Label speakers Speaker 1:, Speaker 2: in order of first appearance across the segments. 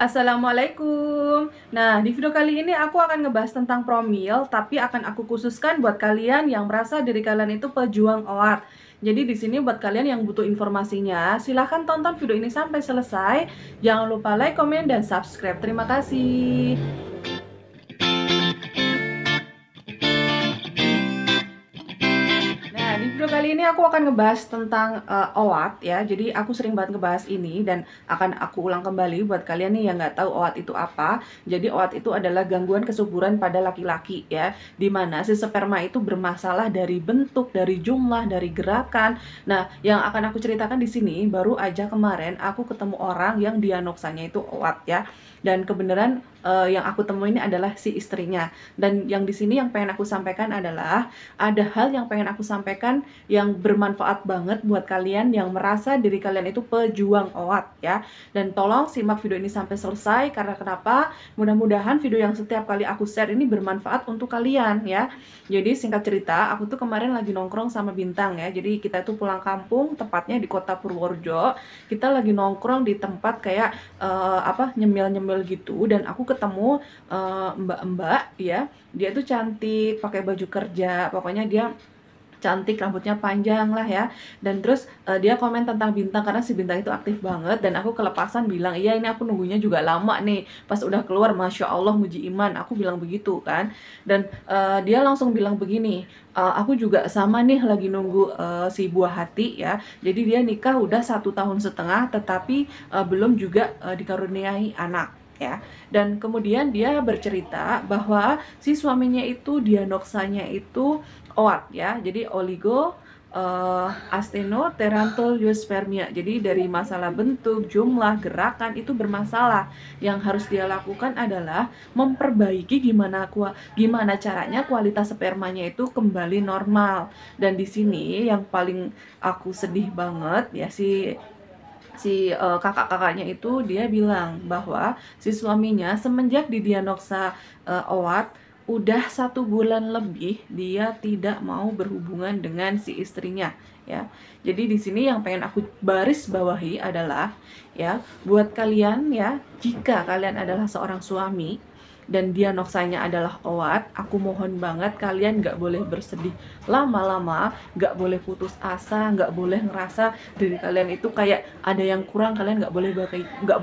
Speaker 1: Assalamualaikum. Nah, di video kali ini aku akan ngebahas tentang promil, tapi akan aku khususkan buat kalian yang merasa diri kalian itu pejuang OAT. Jadi di sini buat kalian yang butuh informasinya, silahkan tonton video ini sampai selesai. Jangan lupa like, komen, dan subscribe. Terima kasih. Nah, di video kali ini aku akan ngebahas tentang OAT ya. Jadi aku sering banget ngebahas ini dan akan aku ulang kembali buat kalian nih yang nggak tahu OAT itu apa. Jadi OAT itu adalah gangguan kesuburan pada laki-laki ya, di mana si sperma itu bermasalah dari bentuk, dari jumlah, dari gerakan. Nah, yang akan aku ceritakan di sini baru aja kemarin aku ketemu orang yang diagnosanya itu OAT ya. Dan kebenaran yang aku temui ini adalah si istrinya. Dan yang di sini yang pengen aku sampaikan adalah ada hal yang pengen aku sampaikan yang bermanfaat banget buat kalian yang merasa diri kalian itu pejuang OAT ya. Dan tolong simak video ini sampai selesai karena kenapa? Mudah-mudahan video yang setiap kali aku share ini bermanfaat untuk kalian ya. Jadi singkat cerita, aku tuh kemarin lagi nongkrong sama Bintang ya. Jadi kita tuh pulang kampung, tepatnya di kota Purworejo. Kita lagi nongkrong di tempat kayak nyemil-nyemil gitu, dan aku ketemu mbak-mbak ya. Dia tuh cantik, pakai baju kerja, pokoknya dia cantik, rambutnya panjang lah ya. Dan terus dia komen tentang Bintang karena si Bintang itu aktif banget, dan aku kelepasan bilang, iya ini aku nunggunya juga lama nih, pas udah keluar Masya Allah muji iman, aku bilang begitu kan. Dan dia langsung bilang begini, aku juga sama nih lagi nunggu si buah hati ya. Jadi dia nikah udah 1,5 tahun tetapi belum juga dikaruniai anak ya. Dan kemudian dia bercerita bahwa si suaminya itu diagnosanya itu OAT ya, jadi oligo astenoterantoiospermia. Jadi dari masalah bentuk, jumlah, gerakan itu bermasalah. Yang harus dia lakukan adalah memperbaiki gimana caranya kualitas spermanya itu kembali normal. Dan di sini yang paling aku sedih banget ya, kakak-kakaknya itu dia bilang bahwa si suaminya semenjak didiagnosa OAT udah 1 bulan lebih dia tidak mau berhubungan dengan si istrinya ya. Jadi di sini yang pengen aku baris bawahi adalah ya, buat kalian ya, jika kalian adalah seorang suami dan diagnosanya adalah OAT, aku mohon banget kalian nggak boleh bersedih lama-lama, nggak boleh putus asa, nggak boleh ngerasa diri kalian itu kayak ada yang kurang. Kalian nggak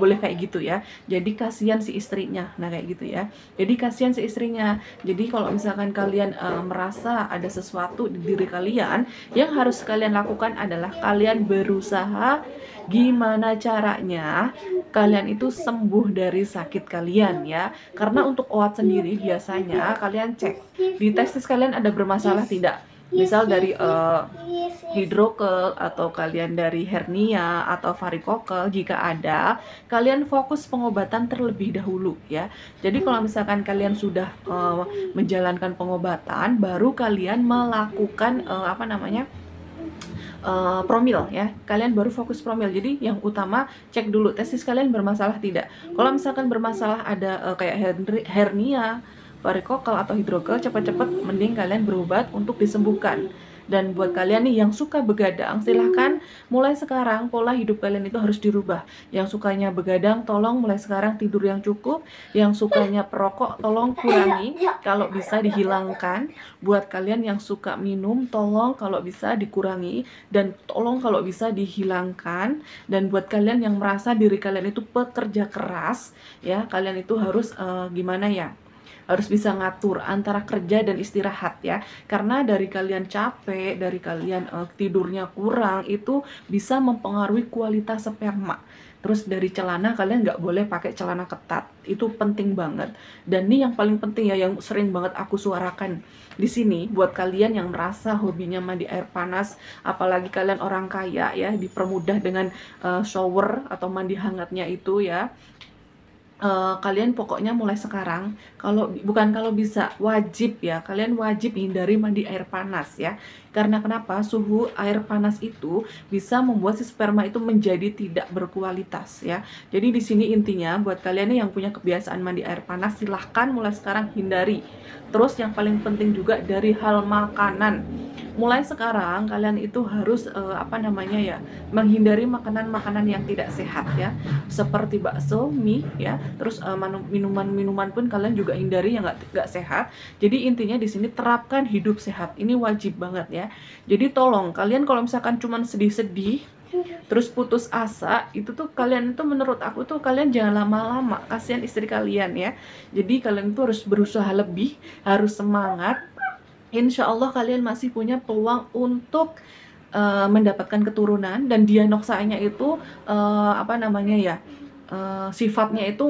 Speaker 1: boleh kayak gitu ya. Jadi kasihan si istrinya, nah kayak gitu ya. Jadi kasihan si istrinya. Jadi kalau misalkan kalian merasa ada sesuatu di diri kalian, yang harus kalian lakukan adalah kalian berusaha gimana caranya kalian itu sembuh dari sakit kalian ya. Karena untuk OAT sendiri biasanya kalian cek di testis kalian ada bermasalah tidak. Misal dari hidrokel, atau kalian dari hernia atau varikokel, jika ada, kalian fokus pengobatan terlebih dahulu ya. Jadi kalau misalkan kalian sudah menjalankan pengobatan, baru kalian melakukan promil ya. Kalian baru fokus promil. Jadi yang utama cek dulu testis kalian bermasalah tidak. Kalau misalkan bermasalah ada kayak hernia, varikokel atau hidrokel, cepat-cepat mending kalian berobat untuk disembuhkan. Dan buat kalian nih yang suka begadang, silahkan mulai sekarang pola hidup kalian itu harus dirubah. Yang sukanya begadang, tolong mulai sekarang tidur yang cukup. Yang sukanya perokok, tolong kurangi, kalau bisa dihilangkan. Buat kalian yang suka minum, tolong kalau bisa dikurangi, dan tolong kalau bisa dihilangkan. Dan buat kalian yang merasa diri kalian itu pekerja keras, ya kalian itu harus gimana ya? Harus bisa ngatur antara kerja dan istirahat ya. Karena dari kalian capek, dari kalian tidurnya kurang, itu bisa mempengaruhi kualitas sperma. Terus dari celana, kalian nggak boleh pakai celana ketat, itu penting banget. Dan ini yang paling penting ya, yang sering banget aku suarakan di sini buat kalian yang merasa hobinya mandi air panas, apalagi kalian orang kaya ya, dipermudah dengan shower atau mandi hangatnya itu ya. Kalian pokoknya mulai sekarang, kalau bisa, wajib ya, kalian wajib hindari mandi air panas ya. Karena kenapa? Suhu air panas itu bisa membuat si sperma itu menjadi tidak berkualitas ya. Jadi di sini intinya buat kalian nih yang punya kebiasaan mandi air panas, silahkan mulai sekarang hindari. Terus yang paling penting juga dari hal makanan. Mulai sekarang kalian itu harus menghindari makanan-makanan yang tidak sehat ya, seperti bakso, mie ya, terus minuman-minuman pun kalian juga hindari yang nggak sehat. Jadi intinya di sini terapkan hidup sehat, ini wajib banget ya. Jadi tolong kalian kalau misalkan cuman sedih-sedih terus putus asa, itu tuh kalian tuh menurut aku tuh kalian jangan lama-lama, kasihan istri kalian ya. Jadi kalian tuh harus berusaha lebih, harus semangat. Insya Allah kalian masih punya peluang untuk mendapatkan keturunan, dan dianoksanya itu apa namanya ya, sifatnya itu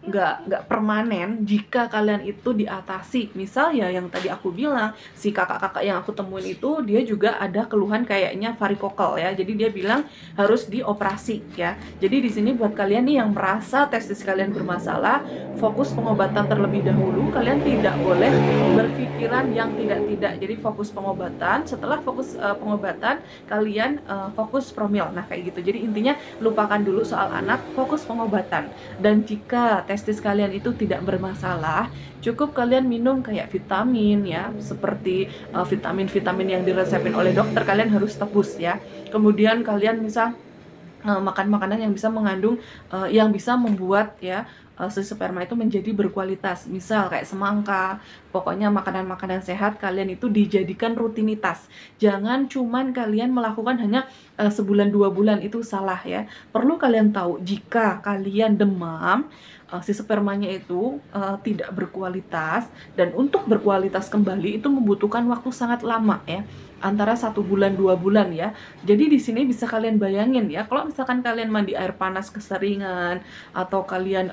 Speaker 1: nggak permanen jika kalian itu diatasi. Misal ya yang tadi aku bilang, si kakak-kakak yang aku temuin itu dia juga ada keluhan kayaknya varikokal ya, jadi dia bilang harus dioperasi ya. Jadi di sini buat kalian nih yang merasa testis kalian bermasalah, fokus pengobatan terlebih dahulu. Kalian tidak boleh berpikiran yang tidak-tidak. Jadi fokus pengobatan, setelah fokus pengobatan kalian fokus promil. Nah kayak gitu. Jadi intinya lupakan dulu soal anak, fokus pengobatan. Dan jika testis kalian itu tidak bermasalah, cukup kalian minum kayak vitamin ya, seperti vitamin-vitamin yang diresepin oleh dokter, kalian harus tebus ya. Kemudian kalian misal makan makanan yang bisa mengandung yang bisa membuat ya si sperma itu menjadi berkualitas, misal kayak semangka. Pokoknya makanan-makanan sehat kalian itu dijadikan rutinitas. Jangan cuman kalian melakukan hanya sebulan 2 bulan, itu salah ya. Perlu kalian tahu, jika kalian demam, si spermanya itu tidak berkualitas, dan untuk berkualitas kembali itu membutuhkan waktu sangat lama ya, antara 1 bulan 2 bulan ya. Jadi di sini bisa kalian bayangin ya, kalau misalkan kalian mandi air panas keseringan, atau kalian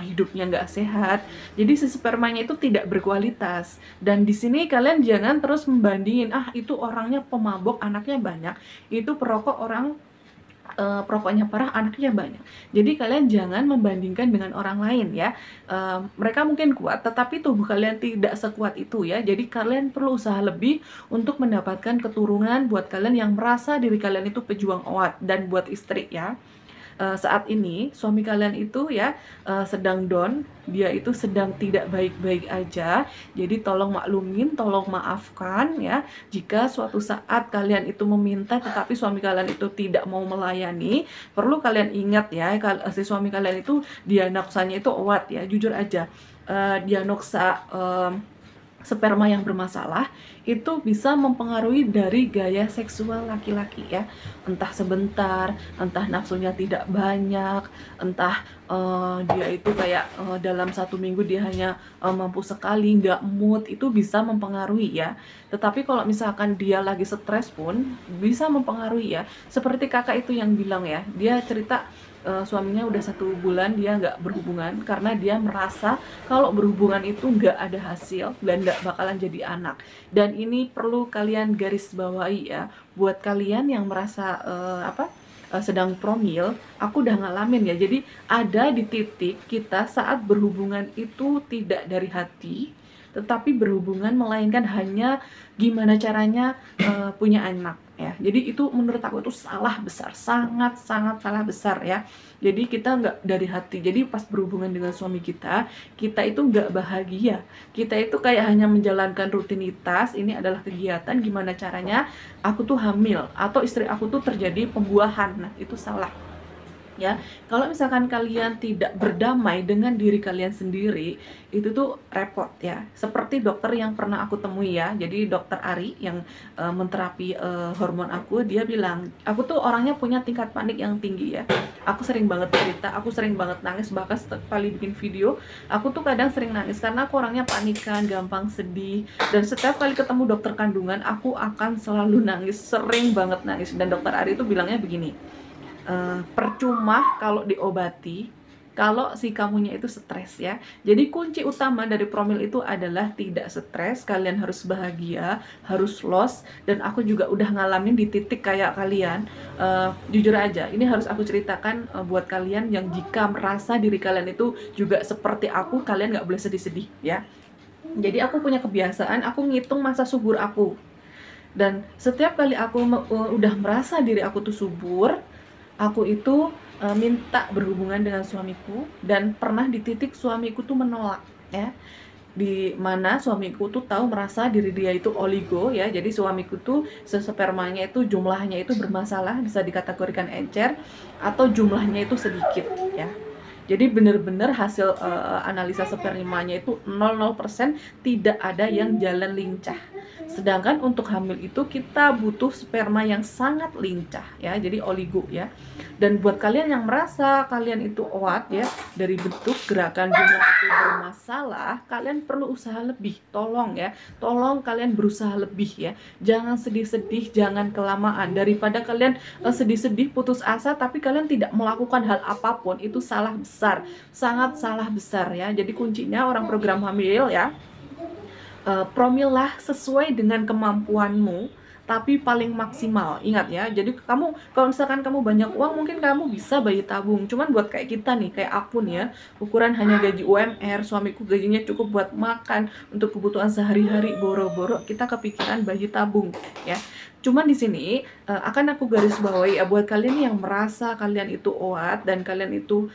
Speaker 1: hidupnya nggak sehat, jadi si spermanya itu tidak berkualitas. Dan di sini kalian jangan terus membandingin, itu orangnya pemabok anaknya banyak, itu perokok orang perokoknya parah anaknya banyak. Jadi kalian jangan membandingkan dengan orang lain ya. Mereka mungkin kuat, tetapi tubuh kalian tidak sekuat itu ya. Jadi kalian perlu usaha lebih untuk mendapatkan keturunan buat kalian yang merasa diri kalian itu pejuang OAT. Dan buat istri ya, saat ini suami kalian itu ya sedang down, dia itu sedang tidak baik-baik aja. Jadi tolong maklumin, tolong maafkan ya, jika suatu saat kalian itu meminta tetapi suami kalian itu tidak mau melayani. Perlu kalian ingat ya, si suami kalian itu diagnosanya itu OAT ya, jujur aja. Diagnosa sperma yang bermasalah itu bisa mempengaruhi dari gaya seksual laki-laki ya. Entah sebentar, entah nafsunya tidak banyak, entah dia itu kayak dalam 1 minggu dia hanya mampu sekali, nggak mood, itu bisa mempengaruhi ya. Tetapi kalau misalkan dia lagi stres pun bisa mempengaruhi ya. Seperti kakak itu yang bilang ya, dia cerita suaminya udah 1 bulan dia nggak berhubungan karena dia merasa kalau berhubungan itu nggak ada hasil dan nggak bakalan jadi anak. Dan ini perlu kalian garis bawahi ya, buat kalian yang merasa sedang promil. Aku udah ngalamin ya. Jadi ada di titik kita saat berhubungan itu tidak dari hati, tetapi berhubungan melainkan hanya gimana caranya punya anak ya. Jadi itu menurut aku itu salah besar, sangat salah besar ya. Jadi kita nggak dari hati. Jadi pas berhubungan dengan suami kita itu nggak bahagia. Kita itu kayak hanya menjalankan rutinitas. Ini adalah kegiatan gimana caranya aku tuh hamil atau istri aku tuh terjadi pembuahan. Nah itu salah ya. Kalau misalkan kalian tidak berdamai dengan diri kalian sendiri, itu tuh repot ya. Seperti dokter yang pernah aku temui ya, jadi dokter Ari yang menterapi hormon aku, dia bilang aku tuh orangnya punya tingkat panik yang tinggi ya. Aku sering banget cerita, aku sering banget nangis, bahkan setiap kali bikin video aku tuh kadang sering nangis karena aku orangnya panikan, gampang sedih. Dan setiap kali ketemu dokter kandungan aku akan selalu nangis, sering banget nangis. Dan dokter Ari tuh bilangnya begini, percuma kalau diobati kalau si kamunya itu stres ya. Jadi kunci utama dari promil itu adalah tidak stres. Kalian harus bahagia, harus loss. Dan aku juga udah ngalamin di titik kayak kalian. Jujur aja, ini harus aku ceritakan buat kalian yang jika merasa diri kalian itu juga seperti aku, kalian nggak boleh sedih-sedih ya. Jadi aku punya kebiasaan, aku ngitung masa subur aku. Dan setiap kali aku udah merasa diri aku tuh subur, aku itu minta berhubungan dengan suamiku, dan pernah di titik suamiku tuh menolak ya, di mana suamiku tuh tahu merasa diri dia itu oligo ya. Jadi suamiku tuh spermanya itu jumlahnya itu bermasalah, bisa dikategorikan encer atau jumlahnya itu sedikit ya. Jadi bener-bener hasil analisa spermanya itu 00%, tidak ada yang jalan lincah. Sedangkan untuk hamil itu kita butuh sperma yang sangat lincah ya, jadi oligo ya. Dan buat kalian yang merasa kalian itu OAT ya, dari bentuk gerakan jumlah itu bermasalah, kalian perlu usaha lebih. Tolong ya, tolong kalian berusaha lebih ya. Jangan sedih-sedih, jangan kelamaan. Daripada kalian sedih-sedih putus asa tapi kalian tidak melakukan hal apapun, itu salah besar, sangat salah besar ya. Jadi kuncinya orang program hamil ya, promillah sesuai dengan kemampuanmu, tapi paling maksimal. Ingat ya, jadi kamu kalau misalkan kamu banyak uang, mungkin kamu bisa bayi tabung. Cuman buat kayak kita nih, kayak aku nih ya, ukuran hanya gaji UMR, suamiku gajinya cukup buat makan, untuk kebutuhan sehari-hari, boro-boro kita kepikiran bayi tabung ya. Cuman di sini akan aku garis bawahi ya, buat kalian yang merasa kalian itu OAT dan kalian itu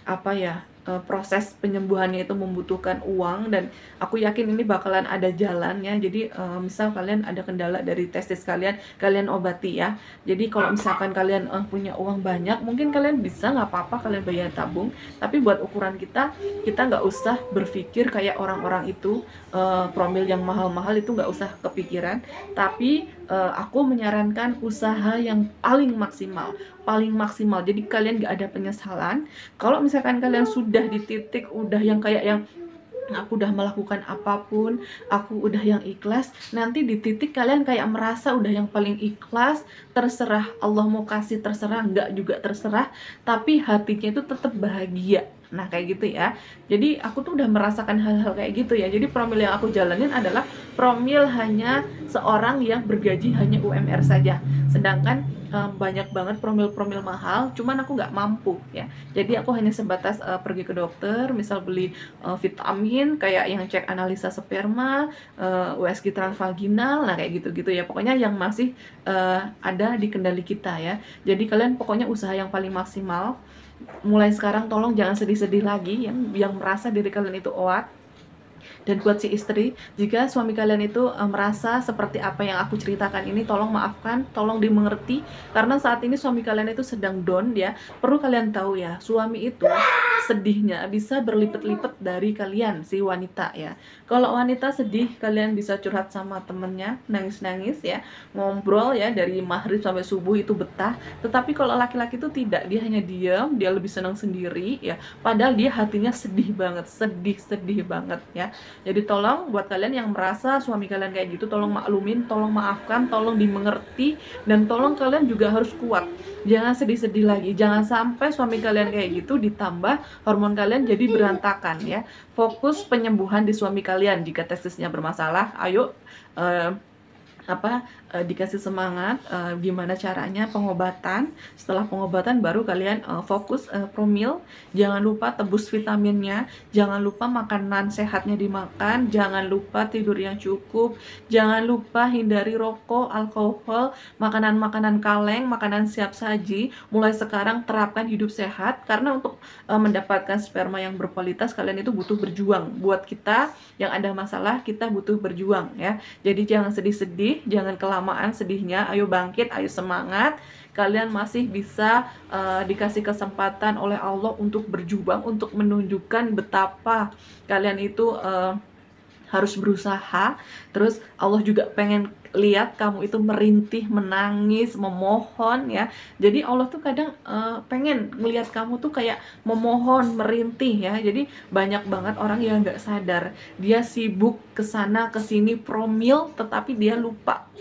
Speaker 1: apa ya, proses penyembuhannya itu membutuhkan uang, dan aku yakin ini bakalan ada jalannya. Jadi misal kalian ada kendala dari testis kalian, kalian obati ya. Jadi kalau misalkan kalian punya uang banyak, mungkin kalian bisa, nggak apa-apa kalian bayar tabung. Tapi buat ukuran kita nggak usah berpikir kayak orang-orang itu, promil yang mahal-mahal itu nggak usah kepikiran. Tapi aku menyarankan usaha yang paling maksimal, paling maksimal. Jadi kalian nggak ada penyesalan. Kalau misalkan kalian sudah di titik udah yang kayak yang aku udah melakukan apapun, aku udah yang ikhlas, nanti di titik kalian kayak merasa udah yang paling ikhlas, terserah Allah mau kasih, terserah enggak juga terserah, tapi hatinya itu tetap bahagia. Nah kayak gitu ya. Jadi aku tuh udah merasakan hal-hal kayak gitu ya. Jadi promil yang aku jalanin adalah promil hanya seorang yang bergaji hanya UMR saja. Sedangkan banyak banget promil-promil mahal, cuman aku nggak mampu ya. Jadi aku hanya sebatas pergi ke dokter, misal beli vitamin kayak yang cek analisa sperma, USG transvaginal, nah kayak gitu-gitu ya. Pokoknya yang masih ada di kendali kita ya. Jadi kalian pokoknya usaha yang paling maksimal. Mulai sekarang tolong jangan sedih-sedih lagi yang merasa diri kalian itu OAT. Dan buat si istri, jika suami kalian itu merasa seperti apa yang aku ceritakan ini, tolong maafkan, tolong dimengerti, karena saat ini suami kalian itu sedang down ya. Perlu kalian tahu ya, suami itu sedihnya bisa berlipat-lipat dari kalian si wanita ya. Kalau wanita sedih, kalian bisa curhat sama temennya, nangis-nangis ya, ngobrol ya dari maghrib sampai subuh itu betah. Tetapi kalau laki-laki itu tidak, dia hanya diam, dia lebih senang sendiri ya, padahal dia hatinya sedih banget, sedih banget ya. Jadi tolong buat kalian yang merasa suami kalian kayak gitu, tolong maklumin, tolong maafkan, tolong dimengerti, dan tolong kalian juga harus kuat. Jangan sedih-sedih lagi, jangan sampai suami kalian kayak gitu ditambah hormon kalian jadi berantakan ya. Fokus penyembuhan di suami kalian. Jika testisnya bermasalah, ayo dikasih semangat gimana caranya pengobatan. Setelah pengobatan baru kalian fokus promil. Jangan lupa tebus vitaminnya, jangan lupa makanan sehatnya dimakan, jangan lupa tidur yang cukup, jangan lupa hindari rokok, alkohol, makanan-makanan kaleng, makanan siap saji. Mulai sekarang terapkan hidup sehat, karena untuk mendapatkan sperma yang berkualitas kalian itu butuh berjuang. Buat kita yang ada masalah, kita butuh berjuang ya. Jadi jangan sedih-sedih, jangan kelamaan sedihnya, ayo bangkit, ayo semangat. Kalian masih bisa dikasih kesempatan oleh Allah untuk berjuang, untuk menunjukkan betapa kalian itu harus berusaha. Terus Allah juga pengen lihat kamu itu merintih, menangis, memohon ya. Jadi Allah tuh kadang pengen melihat kamu tuh kayak memohon, merintih ya. Jadi banyak banget orang yang nggak sadar, dia sibuk kesana kesini promil, tetapi dia lupa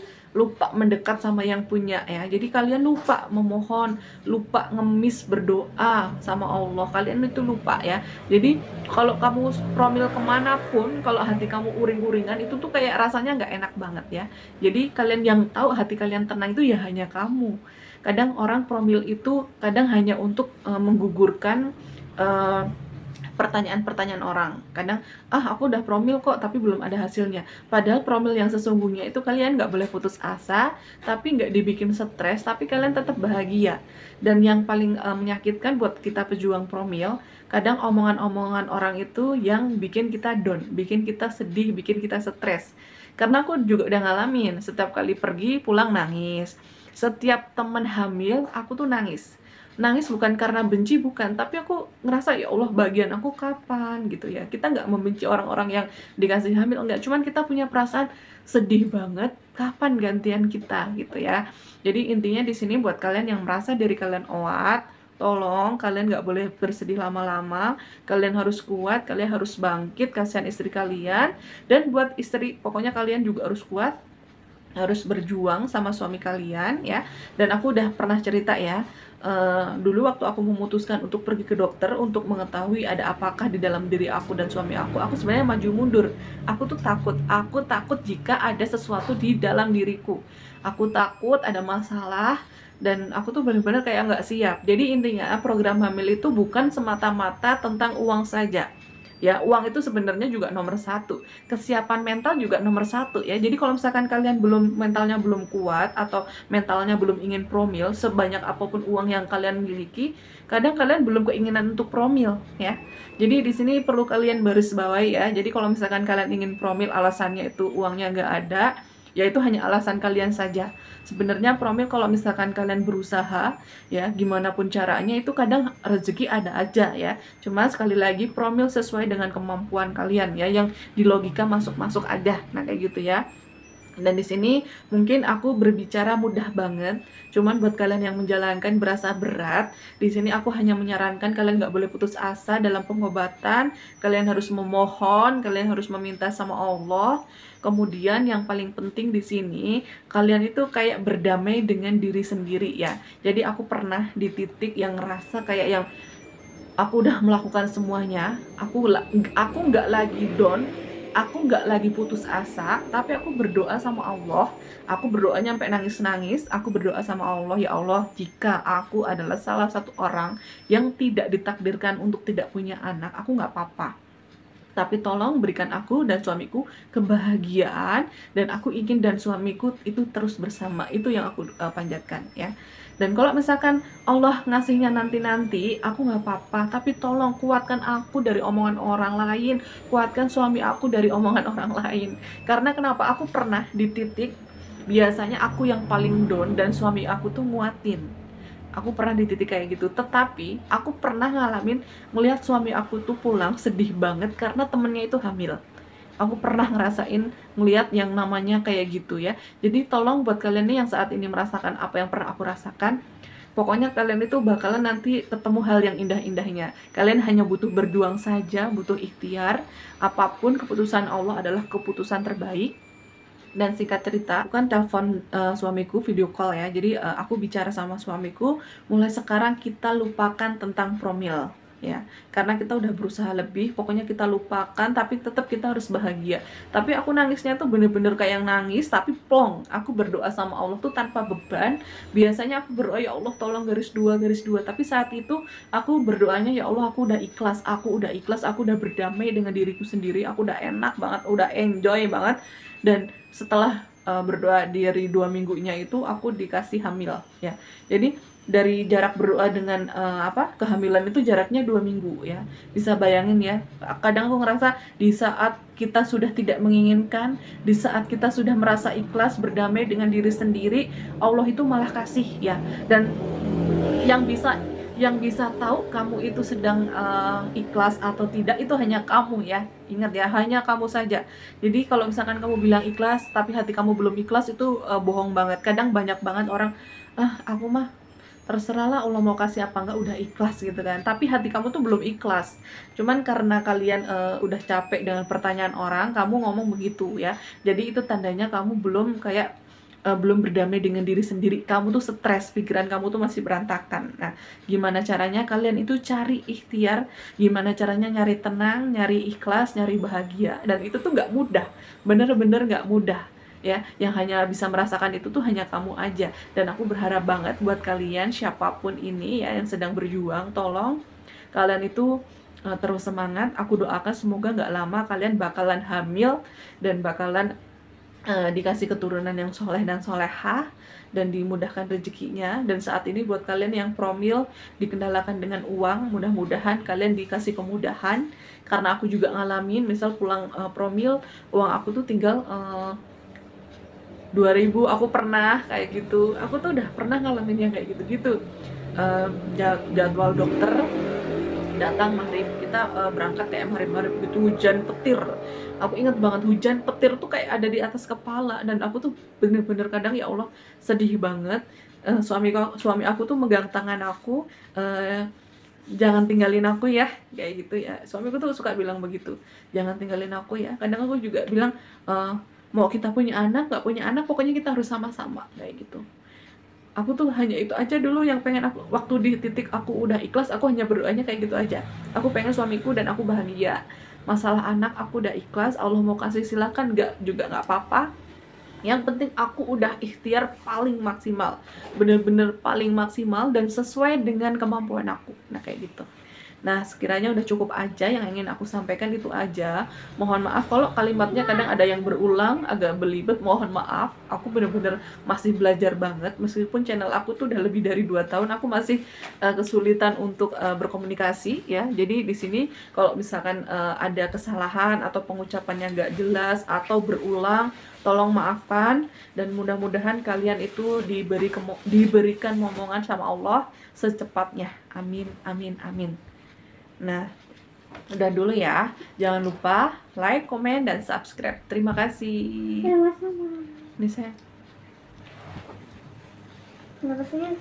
Speaker 1: mendekat sama yang punya ya. Jadi kalian lupa memohon, lupa ngemis berdoa sama Allah, kalian itu lupa ya. Jadi kalau kamu promil kemanapun, kalau hati kamu uring-uringan, itu tuh kayak rasanya nggak enak banget ya. Jadi kalian yang tahu hati kalian tenang itu ya hanya kamu. Kadang orang promil itu kadang hanya untuk menggugurkan pertanyaan-pertanyaan orang. Kadang, aku udah promil kok tapi belum ada hasilnya. Padahal promil yang sesungguhnya itu kalian nggak boleh putus asa, tapi nggak dibikin stres, tapi kalian tetap bahagia. Dan yang paling menyakitkan buat kita pejuang promil, kadang omongan-omongan orang itu yang bikin kita down, bikin kita sedih, bikin kita stres. Karena aku juga udah ngalamin, setiap kali pergi pulang nangis. Setiap temen hamil, aku tuh nangis. nangis bukan karena benci, bukan, tapi aku ngerasa ya Allah bagian aku kapan gitu ya. Kita nggak membenci orang-orang yang dikasih hamil, enggak, cuman kita punya perasaan sedih banget kapan gantian kita gitu ya. Jadi intinya di sini buat kalian yang merasa diri kalian OAT, tolong kalian nggak boleh bersedih lama-lama, kalian harus kuat, kalian harus bangkit, kasihan istri kalian. Dan buat istri, pokoknya kalian juga harus kuat, harus berjuang sama suami kalian ya. Dan aku udah pernah cerita ya, dulu waktu aku memutuskan untuk pergi ke dokter untuk mengetahui ada apakah di dalam diri aku dan suami aku sebenarnya maju mundur. Aku tuh takut, aku takut jika ada sesuatu di dalam diriku, aku takut ada masalah, dan aku tuh benar-benar kayak nggak siap. Jadi intinya program hamil itu bukan semata-mata tentang uang saja ya. Uang itu sebenarnya juga nomor satu, kesiapan mental juga nomor satu ya. Jadi kalau misalkan kalian mentalnya belum kuat atau mentalnya belum ingin promil, sebanyak apapun uang yang kalian miliki, kadang kalian belum keinginan untuk promil ya. Jadi di sini perlu kalian baris bawahi ya. Jadi kalau misalkan kalian ingin promil alasannya itu uangnya nggak ada, ya itu hanya alasan kalian saja. Sebenarnya promil kalau misalkan kalian berusaha ya, gimana pun caranya itu kadang rezeki ada aja ya. Cuma sekali lagi promil sesuai dengan kemampuan kalian ya, yang di logika masuk-masuk aja. Nah kayak gitu ya. Dan di sini mungkin aku berbicara mudah banget, cuman buat kalian yang menjalankan berasa berat. Di sini aku hanya menyarankan kalian nggak boleh putus asa dalam pengobatan. Kalian harus memohon, kalian harus meminta sama Allah. Kemudian yang paling penting di sini, kalian itu kayak berdamai dengan diri sendiri ya. Jadi aku pernah di titik yang ngerasa kayak yang aku udah melakukan semuanya, aku nggak lagi down, aku nggak lagi putus asa, tapi aku berdoa sama Allah. Aku berdoa nyampe nangis-nangis. Aku berdoa sama Allah, ya Allah, jika aku adalah salah satu orang yang tidak ditakdirkan untuk tidak punya anak, aku nggak apa-apa, tapi tolong berikan aku dan suamiku kebahagiaan, dan aku ingin dan suamiku itu terus bersama. Itu yang aku panjatkan ya. Dan kalau misalkan Allah ngasihnya nanti-nanti, aku nggak apa-apa, tapi tolong kuatkan aku dari omongan orang lain, kuatkan suami aku dari omongan orang lain. Karena kenapa? Aku pernah di titik biasanya aku yang paling down dan suami aku tuh nguatin. Aku pernah di titik kayak gitu, tetapi aku pernah ngalamin melihat suami aku tuh pulang sedih banget karena temennya itu hamil. Aku pernah ngerasain ngelihat yang namanya kayak gitu ya. Jadi tolong buat kalian nih yang saat ini merasakan apa yang pernah aku rasakan, pokoknya kalian itu bakalan nanti ketemu hal yang indah-indahnya. Kalian hanya butuh berjuang saja, butuh ikhtiar. Apapun keputusan Allah adalah keputusan terbaik. Dan singkat cerita, aku kan telepon suamiku video call ya. Jadi aku bicara sama suamiku, mulai sekarang kita lupakan tentang promil ya. Karena kita udah berusaha lebih, pokoknya kita lupakan, tapi tetap kita harus bahagia. Tapi aku nangisnya tuh bener-bener kayak nangis, tapi plong. Aku berdoa sama Allah tuh tanpa beban. Biasanya aku berdoa, ya Allah tolong garis dua. Tapi saat itu aku berdoanya, ya Allah aku udah ikhlas, aku udah berdamai dengan diriku sendiri, aku udah enak banget, udah enjoy banget. Dan setelah berdoa dari 2 minggunya itu aku dikasih hamil ya. Jadi dari jarak berdoa dengan kehamilan itu jaraknya 2 minggu ya. Bisa bayangin ya, kadang aku ngerasa di saat kita sudah tidak menginginkan, di saat kita sudah merasa ikhlas berdamai dengan diri sendiri, Allah itu malah kasih ya. Dan yang bisa tahu kamu itu sedang ikhlas atau tidak itu hanya kamu ya. Ingat ya, hanya kamu saja. Jadi kalau misalkan kamu bilang ikhlas tapi hati kamu belum ikhlas, itu bohong banget. Kadang banyak banget orang, aku mah terserahlah Allah mau kasih apa enggak, udah ikhlas gitu kan. Tapi hati kamu tuh belum ikhlas. Cuman karena kalian udah capek dengan pertanyaan orang, kamu ngomong begitu ya. Jadi itu tandanya kamu belum berdamai dengan diri sendiri. Kamu tuh stres, pikiran kamu tuh masih berantakan. Nah, gimana caranya kalian itu cari ikhtiar, gimana caranya nyari tenang, nyari ikhlas, nyari bahagia. Dan itu tuh nggak mudah, bener-bener nggak mudah ya. Yang hanya bisa merasakan itu tuh hanya kamu aja. Dan aku berharap banget buat kalian siapapun ini ya yang sedang berjuang, tolong kalian itu terus semangat. Aku doakan semoga nggak lama kalian bakalan hamil dan bakalan dikasih keturunan yang soleh dan solehah, dan dimudahkan rezekinya. Dan saat ini buat kalian yang promil dikendalakan dengan uang, mudah-mudahan kalian dikasih kemudahan. Karena aku juga ngalamin, misal pulang promil, uang aku tuh tinggal 2.000. Aku pernah kayak gitu, aku tuh udah pernah ngalamin yang kayak gitu-gitu. jadwal dokter datang maghrib, kita berangkat kayak maghrib gitu, hujan petir. Aku ingat banget hujan petir tuh kayak ada di atas kepala, dan aku tuh bener-bener kadang ya Allah sedih banget. Suami aku tuh megang tangan aku, jangan tinggalin aku ya, kayak gitu ya. Suamiku tuh suka bilang begitu, jangan tinggalin aku ya. Kadang aku juga bilang, mau kita punya anak nggak punya anak, pokoknya kita harus sama-sama, kayak gitu. Aku tuh hanya itu aja dulu yang pengen aku, waktu di titik aku udah ikhlas, aku hanya berdoanya kayak gitu aja. Aku pengen suamiku dan aku bahagia. Masalah anak aku udah ikhlas, Allah mau kasih silakan, nggak juga nggak apa-apa. Yang penting aku udah ikhtiar paling maksimal, bener-bener paling maksimal dan sesuai dengan kemampuan aku. Nah kayak gitu. Nah, sekiranya udah cukup aja yang ingin aku sampaikan, itu aja. Mohon maaf kalau kalimatnya kadang ada yang berulang, agak belibet, mohon maaf. Aku bener-bener masih belajar banget, meskipun channel aku tuh udah lebih dari 2 tahun, aku masih kesulitan untuk berkomunikasi ya. Jadi di sini kalau misalkan ada kesalahan atau pengucapannya nggak jelas atau berulang, tolong maafkan, dan mudah-mudahan kalian itu diberikan momongan sama Allah secepatnya. Amin, amin, amin. Nah, udah dulu ya. Jangan lupa like, komen, dan subscribe. Terima kasih.
Speaker 2: Sama-sama.
Speaker 1: Ini saya.
Speaker 2: Terima kasih.